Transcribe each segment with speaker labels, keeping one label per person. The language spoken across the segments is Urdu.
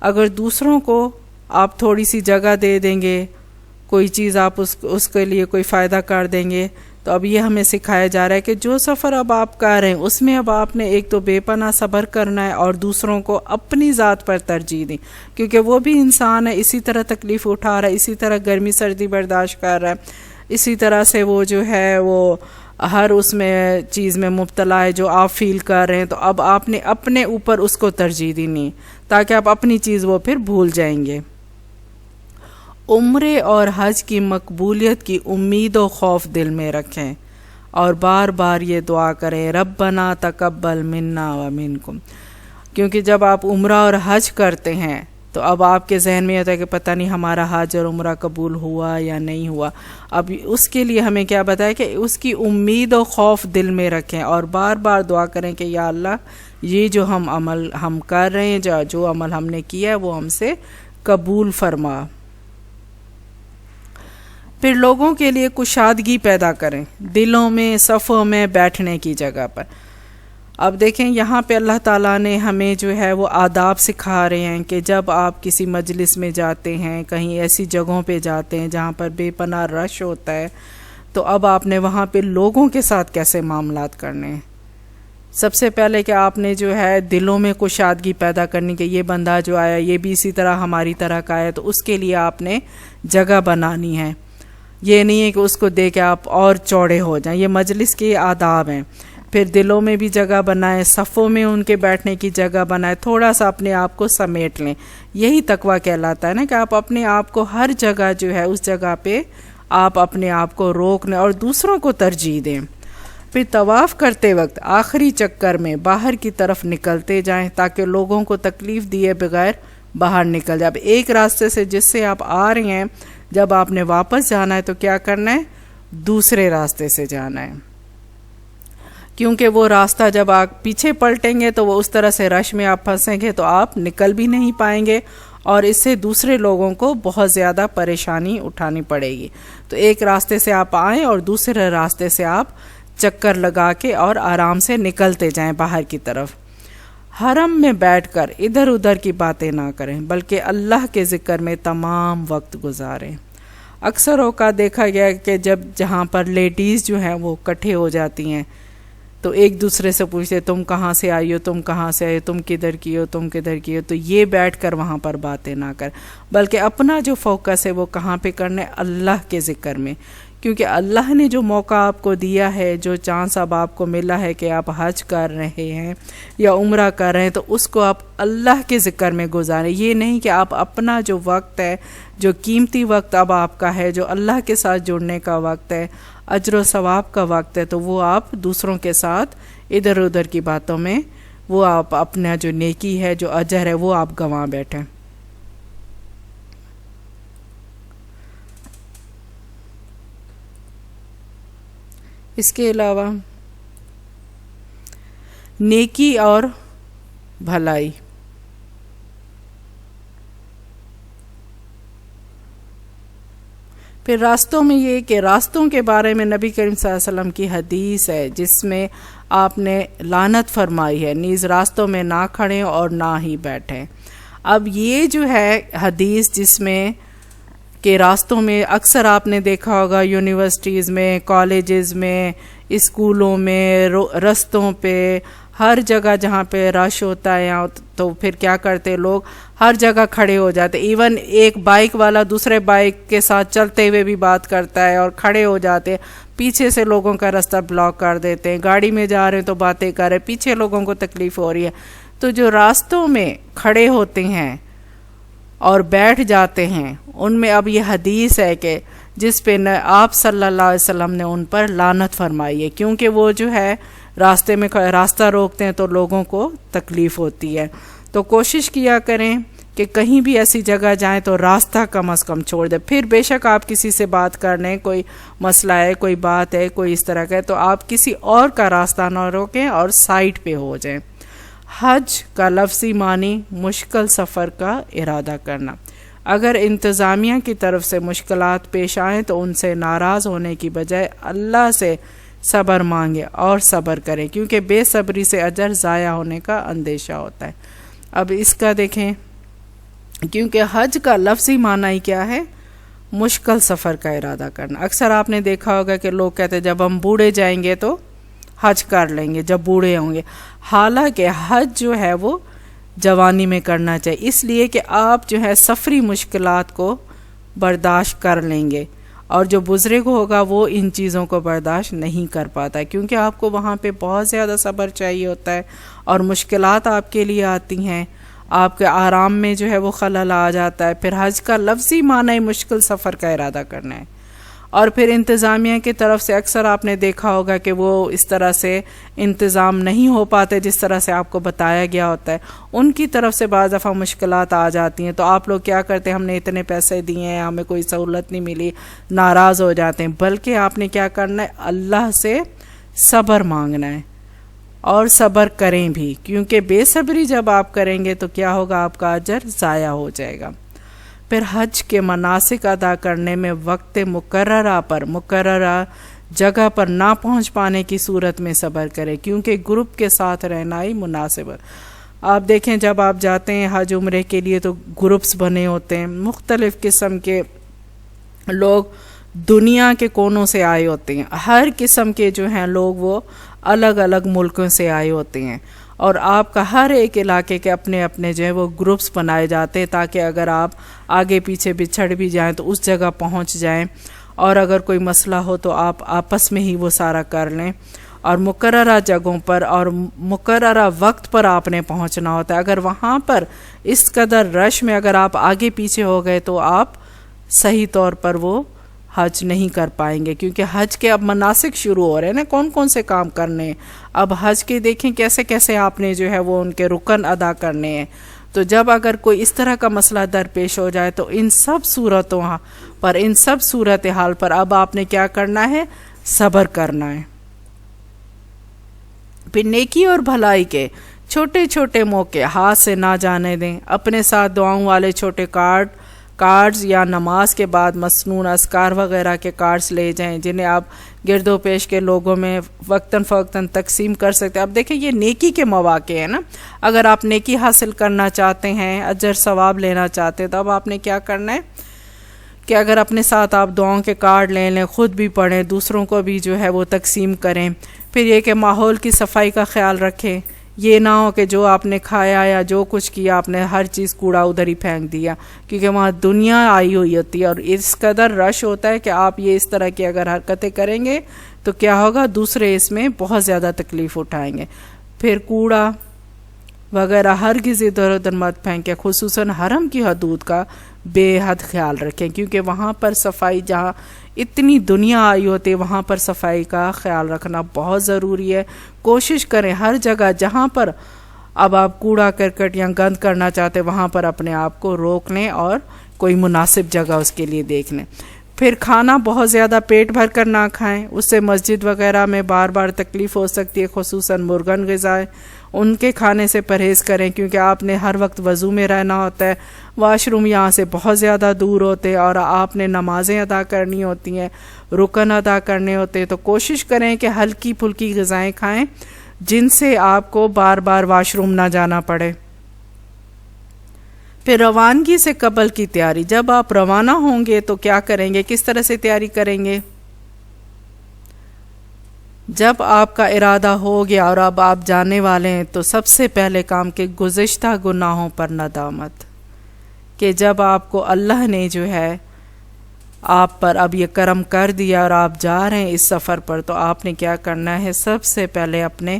Speaker 1: اگر دوسروں کو آپ تھوڑی سی جگہ دے دیں گے، کوئی چیز آپ اس کے لیے کوئی فائدہ کر دیں گے، تو اب یہ ہمیں سکھایا جا رہا ہے کہ جو سفر اب آپ کر رہے ہیں اس میں اب آپ نے ایک تو بے پناہ صبر کرنا ہے اور دوسروں کو اپنی ذات پر ترجیح دیں، کیونکہ وہ بھی انسان ہے، اسی طرح تکلیف اٹھا رہا ہے، اسی طرح گرمی سردی برداشت کر رہا ہے، اسی طرح سے وہ جو ہے وہ ہر اس میں چیز میں مبتلا ہے جو آپ فیل کر رہے ہیں، تو اب آپ نے اپنے اوپر اس کو ترجیح دینی تاکہ آپ اپنی چیز وہ پھر بھول جائیں گے۔ عمرے اور حج کی مقبولیت کی امید و خوف دل میں رکھیں اور بار بار یہ دعا کریں، ربنا تقبل منا ومنکم، کیونکہ جب آپ عمرہ اور حج کرتے ہیں تو اب آپ کے ذہن میں یہ ہوتا ہے کہ پتہ نہیں ہمارا حج اور عمرہ قبول ہوا یا نہیں ہوا۔ اب اس کے لیے ہمیں کیا بتایا کہ اس کی امید و خوف دل میں رکھیں اور بار بار دعا کریں کہ یا اللہ یہ جو عمل ہم کر رہے ہیں، جو عمل ہم نے کیا ہے وہ ہم سے قبول فرما۔ پھر لوگوں کے لیے کشادگی پیدا کریں، دلوں میں صفوں میں بیٹھنے کی جگہ پر۔ اب دیکھیں یہاں پہ اللہ تعالیٰ نے ہمیں جو ہے وہ آداب سکھا رہے ہیں کہ جب آپ کسی مجلس میں جاتے ہیں، کہیں ایسی جگہوں پہ جاتے ہیں جہاں پر بے پناہ رش ہوتا ہے، تو اب آپ نے وہاں پہ لوگوں کے ساتھ کیسے معاملات کرنے ہیں۔ سب سے پہلے کہ آپ نے جو ہے دلوں میں کشادگی پیدا کرنی کہ یہ بندہ جو آیا یہ بھی اسی طرح ہماری طرح کا ہے، تو اس کے لیے آپ نے جگہ بنانی ہے۔ یہ نہیں ہے کہ اس کو دے کے آپ اور چوڑے ہو جائیں، یہ مجلس کے آداب ہیں۔ پھر دلوں میں بھی جگہ بنائیں، صفوں میں ان کے بیٹھنے کی جگہ بنائیں، تھوڑا سا اپنے آپ کو سمیٹ لیں۔ یہی تقویٰ کہلاتا ہے نا کہ آپ اپنے آپ کو ہر جگہ جو ہے اس جگہ پہ آپ اپنے آپ کو روک لیں اور دوسروں کو ترجیح دیں۔ پھر طواف کرتے وقت آخری چکر میں باہر کی طرف نکلتے جائیں تاکہ لوگوں کو تکلیف دیے بغیر باہر نکل جائے۔ اب ایک راستے سے جس سے آپ آ رہے ہیں، جب آپ نے واپس جانا ہے تو کیا کرنا ہے؟ دوسرے راستے سے جانا ہے، کیونکہ وہ راستہ جب آپ پیچھے پلٹیں گے تو وہ اس طرح سے رش میں آپ پھنسیں گے تو آپ نکل بھی نہیں پائیں گے اور اس سے دوسرے لوگوں کو بہت زیادہ پریشانی اٹھانی پڑے گی۔ تو ایک راستے سے آپ آئیں اور دوسرے راستے سے آپ چکر لگا کے اور آرام سے نکلتے جائیں باہر کی طرف۔ حرم میں بیٹھ کر ادھر ادھر کی باتیں نہ کریں بلکہ اللہ کے ذکر میں تمام وقت گزاریں۔ اکثر اوقات دیکھا گیا ہے کہ جہاں پر لیڈیز جو ہیں وہ اکٹھے ہو جاتی ہیں تو ایک دوسرے سے پوچھتے تم کہاں سے آئی ہو، تم کہاں سے آئی ہو، تم کدھر کی ہو، تم کدھر کی ہو، تو یہ بیٹھ کر وہاں پر باتیں نہ کر بلکہ اپنا جو فوکس ہے وہ کہاں پہ کرنا ہے؟ اللہ کے ذکر میں، کیونکہ اللہ نے جو موقع آپ کو دیا ہے، جو چانس اب آپ کو ملا ہے کہ آپ حج کر رہے ہیں یا عمرہ کر رہے ہیں، تو اس کو آپ اللہ کے ذکر میں گزاریں۔ یہ نہیں کہ آپ اپنا جو وقت ہے، جو قیمتی وقت اب آپ کا ہے، جو اللہ کے ساتھ جڑنے کا وقت ہے، اجر و ثواب کا وقت ہے، تو وہ آپ دوسروں کے ساتھ ادھر ادھر کی باتوں میں وہ آپ اپنا جو نیکی ہے، جو اجر ہے، وہ آپ گنوا بیٹھیں۔ اس کے علاوہ نیکی اور بھلائی، پھر راستوں میں یہ کہ راستوں کے بارے میں نبی کریم صلی اللہ علیہ وسلم کی حدیث ہے جس میں آپ نے لعنت فرمائی ہے، نیز راستوں میں نہ کھڑیں اور نہ ہی بیٹھیں۔ اب یہ جو ہے حدیث جس میں کہ راستوں میں اکثر آپ نے دیکھا ہوگا یونیورسٹیز میں، کالجز میں، اسکولوں میں، رستوں پہ، ہر جگہ جہاں پہ رش ہوتا ہے تو پھر کیا کرتے لوگ؟ ہر جگہ کھڑے ہو جاتے، ایون ایک بائک والا دوسرے بائک کے ساتھ چلتے ہوئے بھی بات کرتا ہے اور کھڑے ہو جاتے، پیچھے سے لوگوں کا راستہ بلاک کر دیتے ہیں، گاڑی میں جا رہے ہیں تو باتیں کر رہے ہیں، پیچھے لوگوں کو تکلیف ہو رہی ہے۔ تو جو راستوں میں کھڑے ہوتے ہیں اور بیٹھ جاتے ہیں ان میں اب یہ حدیث ہے کہ جس پہ آپ صلی اللہ علیہ وسلم نے ان پر لعنت فرمائی ہے، کیونکہ وہ جو ہے راستے میں راستہ روکتے ہیں تو لوگوں کو تکلیف ہوتی ہے۔ تو کوشش کیا کریں کہ کہیں بھی ایسی جگہ جائیں تو راستہ کم از کم چھوڑ دیں۔ پھر بے شک آپ کسی سے بات کر لیں، کوئی مسئلہ ہے، کوئی بات ہے، کوئی اس طرح کا ہے، تو آپ کسی اور کا راستہ نہ روکیں اور سائٹ پہ ہو جائیں۔ حج کا لفظی معنی مشکل سفر کا ارادہ کرنا۔ اگر انتظامیہ کی طرف سے مشکلات پیش آئیں تو ان سے ناراض ہونے کی بجائے اللہ سے صبر مانگے اور صبر کریں، کیونکہ بے صبری سے اجر ضائع ہونے کا اندیشہ ہوتا ہے۔ اب اس کا دیکھیں کیونکہ حج کا لفظی معنی کیا ہے؟ مشکل سفر کا ارادہ کرنا۔ اکثر آپ نے دیکھا ہوگا کہ لوگ کہتے ہیں جب ہم بوڑھے جائیں گے تو حج کر لیں گے، جب بوڑھے ہوں گے، حالانکہ حج جو ہے وہ جوانی میں کرنا چاہیے، اس لیے کہ آپ جو ہے سفری مشکلات کو برداشت کر لیں گے، اور جو بزرگ ہوگا وہ ان چیزوں کو برداشت نہیں کر پاتا، کیونکہ آپ کو وہاں پہ بہت زیادہ صبر چاہیے ہوتا ہے اور مشکلات آپ کے لیے آتی ہیں، آپ کے آرام میں جو ہے وہ خلل آ جاتا ہے۔ پھر حج کا لفظی معنی مشکل سفر کا ارادہ کرنا ہے، اور پھر انتظامیہ کی طرف سے اکثر آپ نے دیکھا ہوگا کہ وہ اس طرح سے انتظام نہیں ہو پاتے جس طرح سے آپ کو بتایا گیا ہوتا ہے، ان کی طرف سے بعض دفعہ مشکلات آ جاتی ہیں، تو آپ لوگ کیا کرتے ہیں؟ ہم نے اتنے پیسے دیے ہیں، ہمیں کوئی سہولت نہیں ملی، ناراض ہو جاتے ہیں، بلکہ آپ نے کیا کرنا ہے؟ اللہ سے صبر مانگنا ہے، اور صبر کریں بھی، کیونکہ بے صبری جب آپ کریں گے تو کیا ہوگا؟ آپ کا اجر ضائع ہو جائے گا۔ پھر حج کے مناسک ادا کرنے میں وقت مقررہ جگہ پر نہ پہنچ پانے کی صورت میں صبر کرے، کیونکہ گروپ کے ساتھ رہنا ہی مناسب ہے۔ آپ دیکھیں جب آپ جاتے ہیں حج عمرے کے لیے تو گروپس بنے ہوتے ہیں، مختلف قسم کے لوگ دنیا کے کونوں سے آئے ہوتے ہیں، ہر قسم کے جو ہیں لوگ وہ الگ الگ ملکوں سے آئے ہوتے ہیں، اور آپ کا ہر ایک علاقے کے اپنے اپنے جو ہے وہ گروپس بنائے جاتے ہیں، تاکہ اگر آپ آگے پیچھے بچھڑ بھی جائیں تو اس جگہ پہنچ جائیں، اور اگر کوئی مسئلہ ہو تو آپ آپس میں ہی وہ سارا کر لیں، اور مقررہ جگہوں پر اور مقررہ وقت پر آپ نے پہنچنا ہوتا ہے۔ اگر وہاں پر اس قدر رش میں اگر آپ آگے پیچھے ہو گئے تو آپ صحیح طور پر وہ حج نہیں کر پائیں گے، کیونکہ حج کے اب مناسک شروع ہو رہے ہیں نا، کون کون سے کام کرنے ہیں، اب حج کے دیکھیں کیسے کیسے آپ نے جو ہے وہ ان کے رکن ادا کرنے ہیں، تو جب اگر کوئی اس طرح کا مسئلہ درپیش ہو جائے تو ان سب صورتوں پر، ان سب صورتحال پر اب آپ نے کیا کرنا ہے؟ صبر کرنا ہے۔ پھر نیکی اور بھلائی کے چھوٹے چھوٹے موقع ہاتھ سے نہ جانے دیں، اپنے ساتھ دعاؤں والے چھوٹے کارڈز یا نماز کے بعد مسنون اذکار وغیرہ کے کارڈز لے جائیں، جنہیں آپ گرد و پیش کے لوگوں میں وقتاً فوقتاً تقسیم کر سکتے ہیں۔ اب دیکھیں یہ نیکی کے مواقع ہیں نا، اگر آپ نیکی حاصل کرنا چاہتے ہیں، اجر ثواب لینا چاہتے ہیں، تو اب آپ نے کیا کرنا ہے کہ اگر اپنے ساتھ آپ دعاؤں کے کارڈ لے لیں، خود بھی پڑھیں، دوسروں کو بھی جو ہے وہ تقسیم کریں۔ پھر یہ کہ ماحول کی صفائی کا خیال رکھیں، یہ نہ ہو کہ جو آپ نے کھایا یا جو کچھ کیا آپ نے ہر چیز کوڑا ادھر ہی پھینک دیا، کیونکہ وہاں دنیا آئی ہوئی ہوتی ہے اور اس قدر رش ہوتا ہے کہ آپ یہ اس طرح کی اگر حرکتیں کریں گے تو کیا ہوگا؟ دوسرے اس میں بہت زیادہ تکلیف اٹھائیں گے۔ پھر کوڑا وغیرہ ہرگز ادھر ادھر مت پھینکیں، خصوصاً حرم کی حدود کا بے حد خیال رکھیں، کیونکہ وہاں پر صفائی، جہاں اتنی دنیا آئی ہوتی ہے وہاں پر صفائی کا خیال رکھنا بہت ضروری ہے۔ کوشش کریں ہر جگہ جہاں پر اب آپ کوڑا کرکٹ یا گند کرنا چاہتے وہاں پر اپنے آپ کو روک لیں اور کوئی مناسب جگہ اس کے لیے دیکھ لیں۔ پھر کھانا بہت زیادہ پیٹ بھر کر نہ کھائیں، اس سے مسجد وغیرہ میں بار بار تکلیف ہو سکتی ہے، خصوصاً مرغن غذائیں ان کے کھانے سے پرہیز کریں، کیونکہ آپ نے ہر وقت وضو میں رہنا ہوتا ہے، واش روم یہاں سے بہت زیادہ دور ہوتے ہیں، اور آپ نے نمازیں ادا کرنی ہوتی ہیں، رکن ادا کرنے ہوتے ہیں، تو کوشش کریں کہ ہلکی پھلکی غذائیں کھائیں جن سے آپ کو بار بار واش روم نہ جانا پڑے۔ پھر روانگی سے قبل کی تیاری، جب آپ روانہ ہوں گے تو کیا کریں گے؟ کس طرح سے تیاری کریں گے؟ جب آپ کا ارادہ ہو گیا اور اب آپ جانے والے ہیں تو سب سے پہلے کام کہ گزشتہ گناہوں پر ندامت، کہ جب آپ کو اللہ نے جو ہے آپ پر اب یہ کرم کر دیا اور آپ جا رہے ہیں اس سفر پر، تو آپ نے کیا کرنا ہے؟ سب سے پہلے اپنے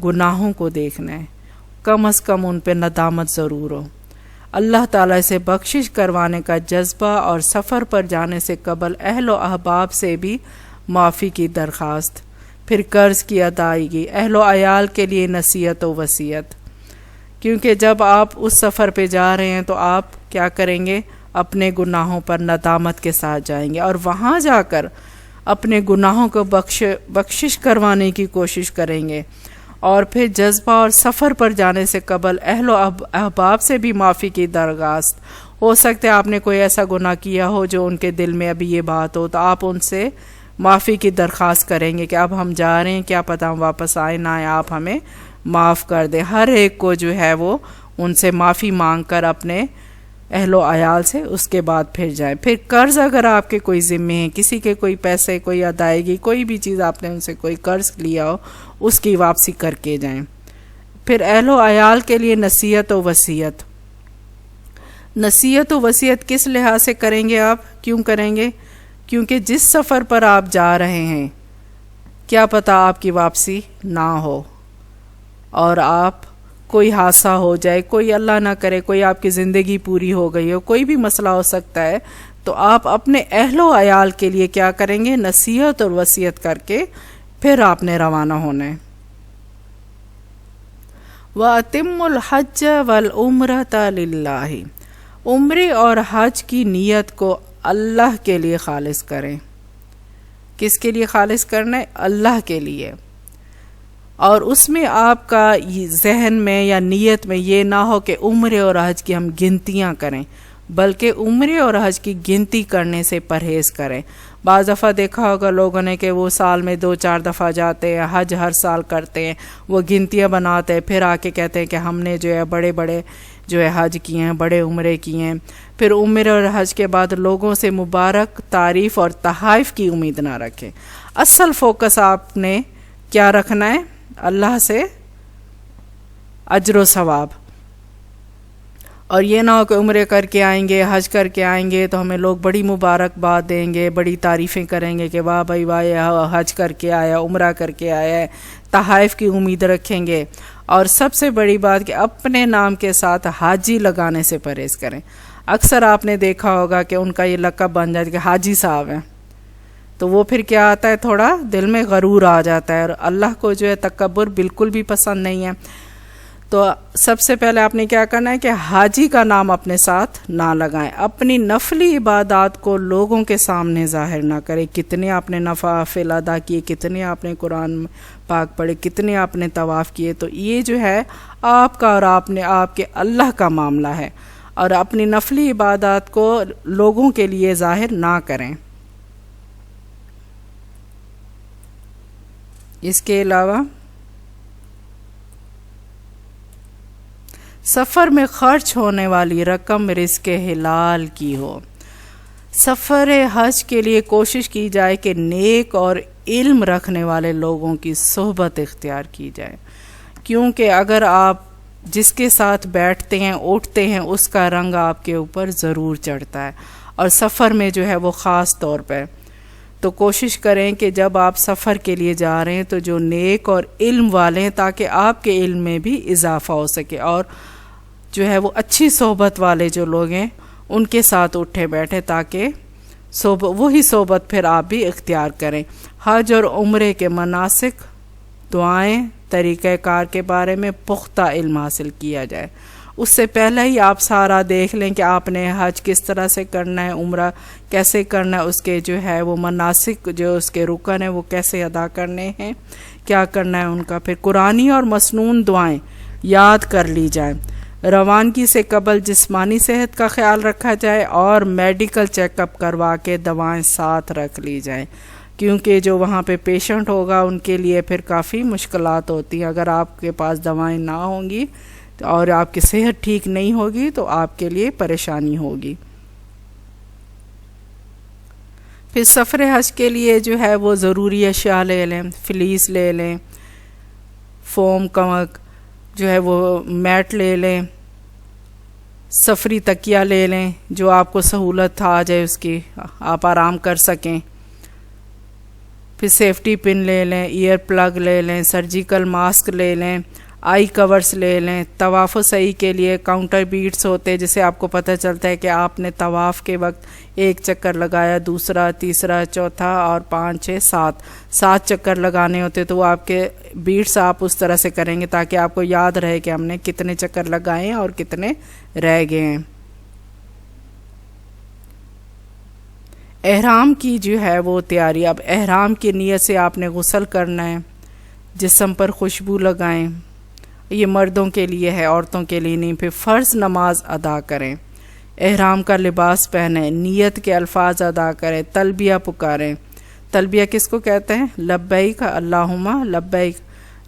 Speaker 1: گناہوں کو دیکھنا ہے، کم از کم ان پہ ندامت ضرور ہو، اللہ تعالیٰ سے بخشش کروانے کا جذبہ، اور سفر پر جانے سے قبل اہل و احباب سے بھی معافی کی درخواست، پھر قرض کی ادائیگی، اہل و عیال کے لیے نصیحت و وصیت، کیونکہ جب آپ اس سفر پہ جا رہے ہیں تو آپ کیا کریں گے؟ اپنے گناہوں پر ندامت کے ساتھ جائیں گے، اور وہاں جا کر اپنے گناہوں کو بخشش کروانے کی کوشش کریں گے، اور پھر جذبہ اور سفر پر جانے سے قبل اہل و احباب سے بھی معافی کی درخواست، ہو سکتا ہے آپ نے کوئی ایسا گناہ کیا ہو جو ان کے دل میں ابھی یہ بات ہو، تو آپ ان سے معافی کی درخواست کریں گے کہ اب ہم جا رہے ہیں، کیا پتہ ہم واپس آئے نہ آئے، آپ ہمیں معاف کر دیں۔ ہر ایک کو جو ہے وہ ان سے معافی مانگ کر اپنے اہل و عیال سے، اس کے بعد پھر جائیں۔ پھر قرض اگر آپ کے کوئی ذمے ہیں، کسی کے کوئی پیسے، کوئی ادائیگی، کوئی بھی چیز آپ نے ان سے کوئی قرض لیا ہو، اس کی واپسی کر کے جائیں۔ پھر اہل و عیال کے لیے نصیحت و وصیت۔ نصیحت و وصیت کس لحاظ سے کریں گے آپ؟ کیوں کریں گے؟ کیونکہ جس سفر پر آپ جا رہے ہیں کیا پتہ آپ کی واپسی نہ ہو، اور آپ کوئی حادثہ ہو جائے، کوئی اللہ نہ کرے کوئی آپ کی زندگی پوری ہو گئی ہو، کوئی بھی مسئلہ ہو سکتا ہے، تو آپ اپنے اہل و عیال کے لیے کیا کریں گے؟ نصیحت اور وصیت کر کے پھر آپ نے روانہ ہونا ہے۔ وَأَتِمُّ الْحَجَّ وَالْعُمْرَةَ لِلَّهِ، عمرے اور حج کی نیت کو اللہ کے لیے خالص کریں۔ کس کے لیے خالص کرنا ہے؟ اللہ کے لیے۔ اور اس میں آپ کا ذہن میں یا نیت میں یہ نہ ہو کہ عمرے اور حج کی ہم گنتیاں کریں، بلکہ عمرے اور حج کی گنتی کرنے سے پرہیز کریں۔ بعض دفعہ دیکھا ہوگا لوگوں نے کہ وہ سال میں 2-4 دفعہ جاتے ہیں، حج ہر سال کرتے ہیں، وہ گنتیاں بناتے ہیں، پھر آ کے کہتے ہیں کہ ہم نے جو ہے بڑے بڑے جو ہے حج کیے ہیں، بڑے عمرے کیے ہیں۔ پھر عمرے اور حج کے بعد لوگوں سے مبارک تعریف اور تحائف کی امید نہ رکھیں۔ اصل فوکس آپ نے کیا رکھنا ہے؟ اللہ سے اجر و ثواب۔ اور یہ نہ ہو کہ عمرے کر کے آئیں گے، حج کر کے آئیں گے تو ہمیں لوگ بڑی مبارکباد دیں گے، بڑی تعریفیں کریں گے کہ واہ بھائی واہ یہ حج کر کے آیا، عمرہ کر کے آیا ہے، تحائف کی امید رکھیں گے۔ اور سب سے بڑی بات کہ اپنے نام کے ساتھ حاجی لگانے سے پرہیز کریں۔ اکثر آپ نے دیکھا ہوگا کہ ان کا یہ لقب بن جاتا ہے کہ حاجی صاحب ہیں، تو وہ پھر کیا آتا ہے، تھوڑا دل میں غرور آ جاتا ہے، اور اللہ کو جو ہے تکبر بالکل بھی پسند نہیں ہے۔ تو سب سے پہلے آپ نے کیا کرنا ہے کہ حاجی کا نام اپنے ساتھ نہ لگائیں۔ اپنی نفلی عبادات کو لوگوں کے سامنے ظاہر نہ کریں، کتنے آپ نے نوافل ادا کیے، کتنے آپ نے قرآن پاک پڑھے، کتنے آپ نے طواف کیے، تو یہ جو ہے آپ کا اور آپ کے اللہ کا معاملہ ہے، اور اپنی نفلی عبادات کو لوگوں کے لیے ظاہر نہ کریں۔ اس کے علاوہ سفر میں خرچ ہونے والی رقم رزق حلال کی ہو۔ سفر حج کے لیے کوشش کی جائے کہ نیک اور علم رکھنے والے لوگوں کی صحبت اختیار کی جائے، کیونکہ اگر آپ جس کے ساتھ بیٹھتے ہیں اٹھتے ہیں اس کا رنگ آپ کے اوپر ضرور چڑھتا ہے، اور سفر میں جو ہے وہ خاص طور پہ۔ تو کوشش کریں کہ جب آپ سفر کے لیے جا رہے ہیں تو جو نیک اور علم والے ہیں، تاکہ آپ کے علم میں بھی اضافہ ہو سکے، اور جو ہے وہ اچھی صحبت والے جو لوگ ہیں ان کے ساتھ اٹھے بیٹھے، تاکہ وہی صحبت پھر آپ بھی اختیار کریں۔ حج اور عمرے کے مناسک، دعائیں، طریقہ کار کے بارے میں پختہ علم حاصل کیا جائے۔ اس سے پہلے ہی آپ سارا دیکھ لیں کہ آپ نے حج کس طرح سے کرنا ہے، عمرہ کیسے کرنا ہے، اس کے جو ہے وہ مناسک جو اس کے رکن ہیں وہ کیسے ادا کرنے ہیں، کیا کرنا ہے ان کا۔ پھر قرآنی اور مسنون دعائیں یاد کر لی جائیں۔ روانگی سے قبل جسمانی صحت کا خیال رکھا جائے، اور میڈیکل چیک اپ کروا کے دوائیں ساتھ رکھ لی جائیں، کیونکہ جو وہاں پہ پیشنٹ ہوگا ان کے لیے پھر کافی مشکلات ہوتی ہیں۔ اگر آپ کے پاس دوائیں نہ ہوں گی اور آپ کی صحت ٹھیک نہیں ہوگی تو آپ کے لیے پریشانی ہوگی۔ پھر سفر حج کے لیے جو ہے وہ ضروری اشیاء لے لیں، فلیس لے لیں، فوم کمک جو ہے وہ میٹ لے لیں، سفری تکیہ لے لیں، جو آپ کو سہولت آ جائے اس کی، آپ آرام کر سکیں۔ پھر سیفٹی پن لے لیں، ایئر پلگ لے لیں، سرجیکل ماسک لے لیں، آئی کورز لے لیں۔ طواف و سعی کے لیے کاؤنٹر بیٹس ہوتے ہیں، جسے آپ کو پتہ چلتا ہے کہ آپ نے طواف کے وقت ایک چکر لگایا، دوسرا، تیسرا، چوتھا اور 5، 6، 7 چکر لگانے ہوتے، تو وہ آپ کے بیٹس آپ اس طرح سے کریں گے تاکہ آپ کو یاد رہے کہ ہم نے کتنے چکر لگائے ہیں اور کتنے رہ گئے ہیں۔ احرام کی جو ہے وہ تیاری، اب احرام کی نیت سے آپ نے غسل کرنا ہے، جسم پر خوشبو لگائیں، یہ مردوں کے لیے ہے، عورتوں کے لیے نہیں۔ پھر فرض نماز ادا کریں، احرام کا لباس پہنیں، نیت کے الفاظ ادا کریں، تلبیہ پکاریں۔ تلبیہ کس کو کہتے ہیں؟ لبیک اللہم لبیک،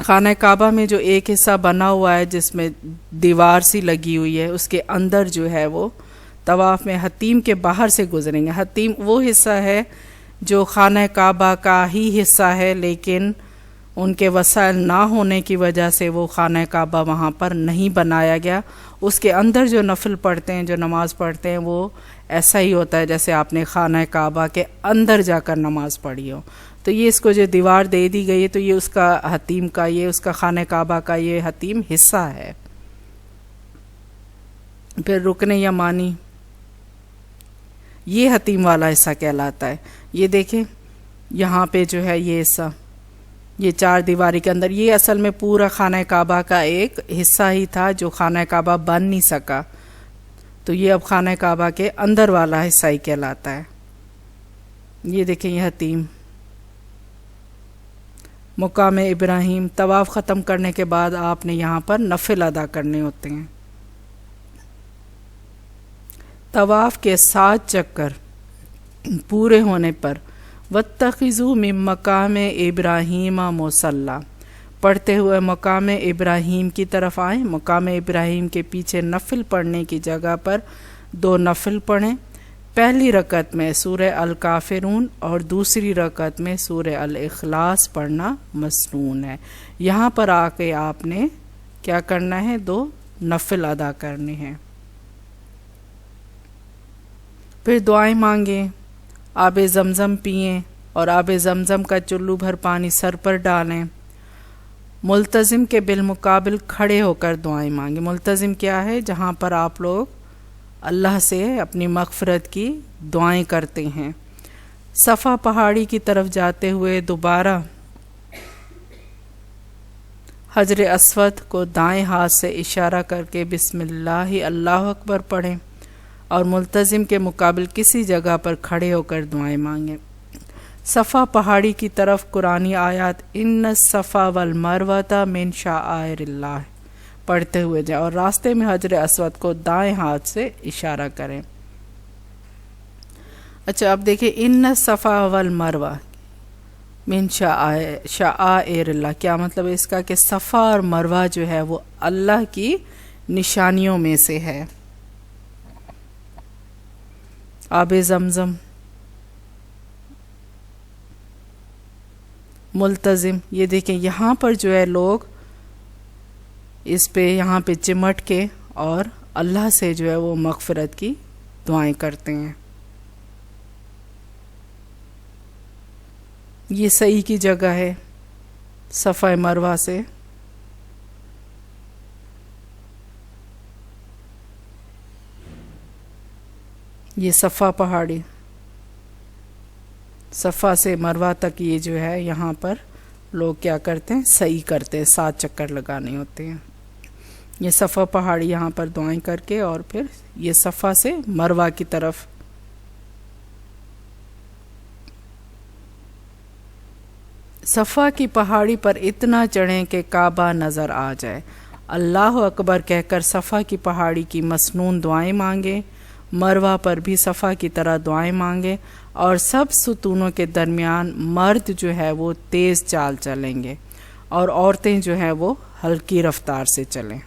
Speaker 1: خانہ کعبہ میں جو ایک حصہ بنا ہوا ہے جس میں دیوار سی لگی ہوئی ہے، اس کے اندر جو ہے وہ طواف میں حتیم کے باہر سے گزریں گے۔ حتیم وہ حصہ ہے جو خانہ کعبہ کا ہی حصہ ہے، لیکن ان کے وسائل نہ ہونے کی وجہ سے وہ خانہ کعبہ وہاں پر نہیں بنایا گیا۔ اس کے اندر جو نفل پڑھتے ہیں، جو نماز پڑھتے ہیں، وہ ایسا ہی ہوتا ہے جیسے آپ نے خانہ کعبہ کے اندر جا کر نماز پڑھی ہو۔ تو یہ اس کو جو دیوار دے دی گئی ہے تو یہ اس کا حتیم کا، یہ اس کا خانہ کعبہ کا یہ حتیم حصہ ہے۔ پھر رکن یمانی، یہ حتیم والا حصہ کہلاتا ہے۔ یہ دیکھیں یہاں پہ جو ہے یہ حصہ، یہ چار دیواری کے اندر، یہ اصل میں پورا خانہ کعبہ کا ایک حصہ ہی تھا جو خانہ کعبہ بن نہیں سکا، تو یہ اب خانہ کعبہ کے اندر والا حصہ ہی کہلاتا ہے۔ یہ دیکھیں یہ حتیم مقام ابراہیم، طواف ختم کرنے کے بعد آپ نے یہاں پر نفل ادا کرنے ہوتے ہیں۔ طواف کے 7 چکر پورے ہونے پر وَاتَّخِذُوا مِن مقام ابراہیم مصلی، پڑھتے ہوئے مقام ابراہیم کی طرف آئیں۔ مقام ابراہیم کے پیچھے نفل پڑھنے کی جگہ پر 2 نفل پڑھیں۔ پہلی رکعت میں سورہ الکافرون اور دوسری رکعت میں سورہ الاخلاص پڑھنا مسنون ہے۔ یہاں پر آ کے آپ نے کیا کرنا ہے؟ 2 نفل ادا کرنے ہیں۔ پھر دعائیں مانگیں، آب زمزم پئیں اور آب زمزم کا چلو بھر پانی سر پر ڈالیں۔ ملتزم کے بالمقابل کھڑے ہو کر دعائیں مانگیں۔ ملتزم کیا ہے؟ جہاں پر آپ لوگ اللہ سے اپنی مغفرت کی دعائیں کرتے ہیں۔ صفا پہاڑی کی طرف جاتے ہوئے دوبارہ حجر اسود کو دائیں ہاتھ سے اشارہ کر کے بسم اللہ اللہ اکبر پڑھیں اور ملتزم کے مقابل کسی جگہ پر کھڑے ہو کر دعائیں مانگیں۔ صفا پہاڑی کی طرف قرآنی آیات ان الصفا والمروہ من شعائر اللہ پڑھتے ہوئے جائیں اور راستے میں حجر اسود کو دائیں ہاتھ سے اشارہ کریں۔ اچھا اب دیکھیں ان الصفا والمروہ من شعائر اللہ، کیا مطلب ہے اس کا؟ کہ صفا اور مروہ جو ہے وہ اللہ کی نشانیوں میں سے ہے۔ آب زمزم، ملتزم، یہ دیکھیں یہاں پر جو ہے لوگ اس پہ یہاں پہ چمٹ کے اور اللہ سے جو ہے وہ مغفرت کی دعائیں کرتے ہیں۔ یہ صحیح کی جگہ ہے صفا مروہ سے۔ یہ صفا پہاڑی، صفا سے مروہ تک یہ جو ہے یہاں پر لوگ کیا کرتے ہیں؟ صحیح کرتے ہیں، 7 چکر لگانے ہوتے ہیں۔ یہ صفا پہاڑی یہاں پر دعائیں کر کے اور پھر یہ صفا سے مروہ کی طرف۔ صفا کی پہاڑی پر اتنا چڑھیں کہ کعبہ نظر آ جائے۔ اللہ اکبر کہہ کر صفا کی پہاڑی کی مسنون دعائیں مانگیں، مروہ پر بھی صفا کی طرح دعائیں مانگیں اور سب ستونوں کے درمیان مرد جو ہے وہ تیز چال چلیں گے اور عورتیں جو ہیں وہ ہلکی رفتار سے چلیں۔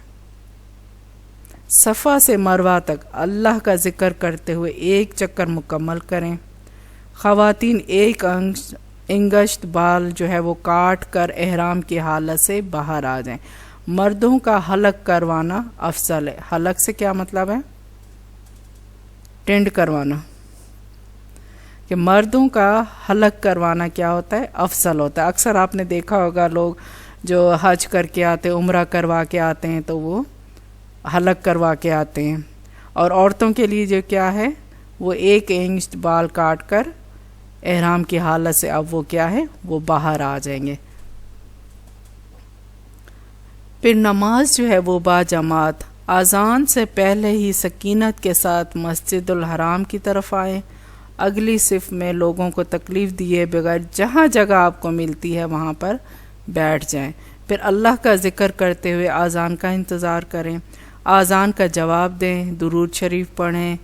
Speaker 1: صفا سے مروہ تک اللہ کا ذکر کرتے ہوئے 1 چکر مکمل کریں۔ خواتین 1 انگشت بال جو ہے وہ کاٹ کر احرام کی حالت سے باہر آ جائیں۔ مردوں کا حلق کروانا افضل ہے۔ حلق سے کیا مطلب ہے؟ ٹینڈ کروانا، کہ مردوں کا حلق کروانا کیا ہوتا ہے؟ افضل ہوتا ہے۔ اکثر آپ نے دیکھا ہوگا لوگ جو حج کر کے آتے ہیں، عمرہ کروا کے آتے ہیں تو وہ حلق کروا کے آتے ہیں، اور عورتوں کے لیے جو کیا ہے وہ 1 انچ بال کاٹ کر احرام کی حالت سے اب وہ کیا ہے وہ باہر آ جائیں گے۔ پھر نماز جو ہے وہ با جماعت، اذان سے پہلے ہی سکینت کے ساتھ مسجد الحرام کی طرف آئیں۔ اگلی صف میں لوگوں کو تکلیف دیے بغیر جہاں جگہ آپ کو ملتی ہے وہاں پر بیٹھ جائیں۔ پھر اللہ کا ذکر کرتے ہوئے اذان کا انتظار کریں، اذان کا جواب دیں، درود شریف پڑھیں،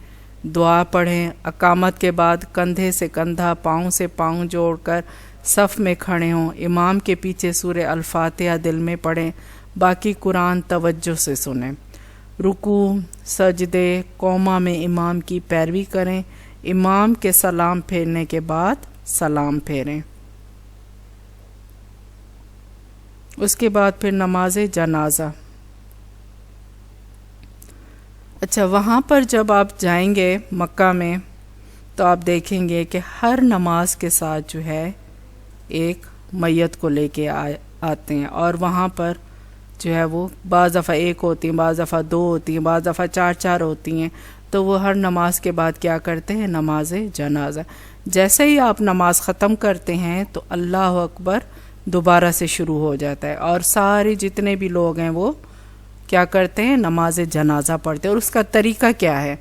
Speaker 1: دعا پڑھیں۔ اقامت کے بعد کندھے سے کندھا، پاؤں سے پاؤں جوڑ کر صف میں کھڑے ہوں، امام کے پیچھے سورہ الفاتحہ دل میں پڑھیں، باقی قرآن توجہ سے سنیں۔ رکوع، سجدے، قوما میں امام کی پیروی کریں، امام کے سلام پھیرنے کے بعد سلام پھیریں۔ اس کے بعد پھر نماز جنازہ۔ اچھا، وہاں پر جب آپ جائیں گے مکہ میں تو آپ دیکھیں گے کہ ہر نماز کے ساتھ جو ہے ایک میت کو لے کے آتے ہیں، اور وہاں پر جو ہے وہ بعض دفعہ ایک ہوتی ہیں، بعض دفعہ دو ہوتی ہیں، بعض دفعہ چار چار ہوتی ہیں، تو وہ ہر نماز کے بعد کیا کرتے ہیں؟ نماز جنازہ۔ جیسے ہی آپ نماز ختم کرتے ہیں تو اللہ اکبر دوبارہ سے شروع ہو جاتا ہے، اور سارے جتنے بھی لوگ ہیں وہ کیا کرتے ہیں؟ نماز جنازہ پڑھتے ہیں۔ اور اس کا طریقہ کیا ہے؟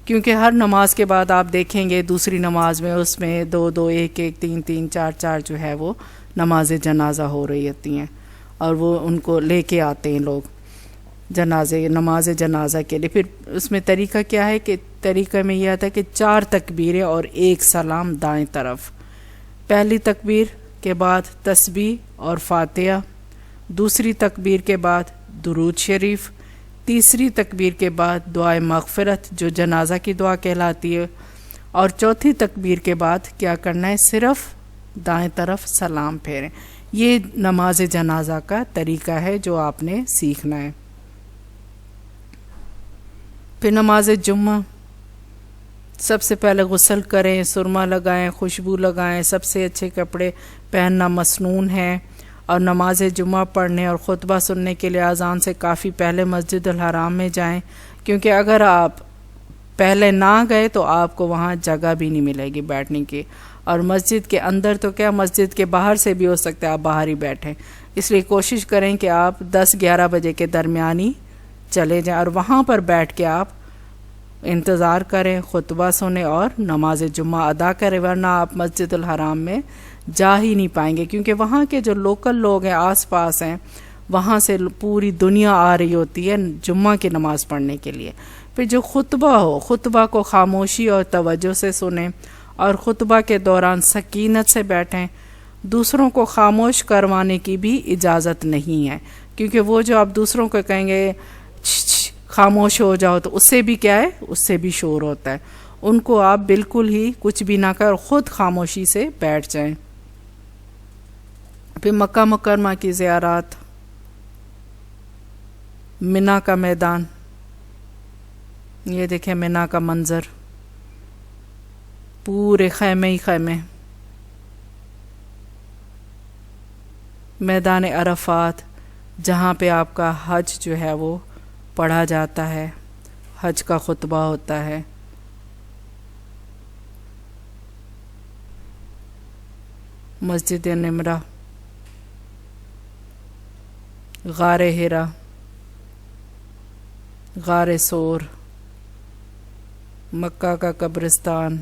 Speaker 1: کیونکہ ہر نماز کے بعد آپ دیکھیں گے دوسری نماز میں اس میں دو دو، ایک ایک، تین تین، چار چار جو ہے وہ نماز جنازہ ہو رہی ہوتی ہیں، اور وہ ان کو لے کے آتے ہیں لوگ نماز جنازہ کے لیے۔ پھر اس میں طریقہ کیا ہے کہ طریقہ میں یہ آتا ہے کہ 4 تکبیریں اور 1 سلام دائیں طرف۔ پہلی تکبیر کے بعد تسبیح اور فاتحہ، دوسری تکبیر کے بعد درود شریف، تیسری تکبیر کے بعد دعائے مغفرت جو جنازہ کی دعا کہلاتی ہے، اور چوتھی تکبیر کے بعد کیا کرنا ہے؟ صرف دائیں طرف سلام پھیریں۔ یہ نماز جنازہ کا طریقہ ہے جو آپ نے سیکھنا ہے۔ پھر نماز جمعہ، سب سے پہلے غسل کریں، سرما لگائیں، خوشبو لگائیں، سب سے اچھے کپڑے پہننا مسنون ہے، اور نماز جمعہ پڑھنے اور خطبہ سننے کے لیے اذان سے کافی پہلے مسجد الحرام میں جائیں، کیونکہ اگر آپ پہلے نہ گئے تو آپ کو وہاں جگہ بھی نہیں ملے گی بیٹھنے کی، اور مسجد کے اندر تو کیا، مسجد کے باہر سے بھی ہو سکتا ہے آپ باہر ہی بیٹھیں، اس لیے کوشش کریں کہ آپ 10-11 بجے کے درمیان ہی چلے جائیں، اور وہاں پر بیٹھ کے آپ انتظار کریں، خطبہ سنیں اور نماز جمعہ ادا کریں، ورنہ آپ مسجد الحرام میں جا ہی نہیں پائیں گے، کیونکہ وہاں کے جو لوکل لوگ ہیں آس پاس ہیں وہاں سے پوری دنیا آ رہی ہوتی ہے جمعہ کی نماز پڑھنے کے لیے۔ پھر جو خطبہ ہو، خطبہ کو خاموشی اور توجہ سے سنیں، اور خطبہ کے دوران سکینت سے بیٹھیں۔ دوسروں کو خاموش کروانے کی بھی اجازت نہیں ہے، کیونکہ وہ جو آپ دوسروں کو کہیں گے خاموش ہو جاؤ تو اس سے بھی کیا ہے؟ اس سے بھی شور ہوتا ہے۔ ان کو آپ بالکل ہی کچھ بھی نہ کر خود خاموشی سے بیٹھ جائیں۔ پھر مکہ مکرمہ کی زیارات، منا کا میدان، یہ دیکھیں منا کا منظر، پورے خیمے ہی خیمے، میدان عرفات جہاں پہ آپ کا حج جو ہے وہ پڑھا جاتا ہے، حج کا خطبہ ہوتا ہے، مسجد نمرہ، غار ہرا، غار سور، مکہ کا قبرستان،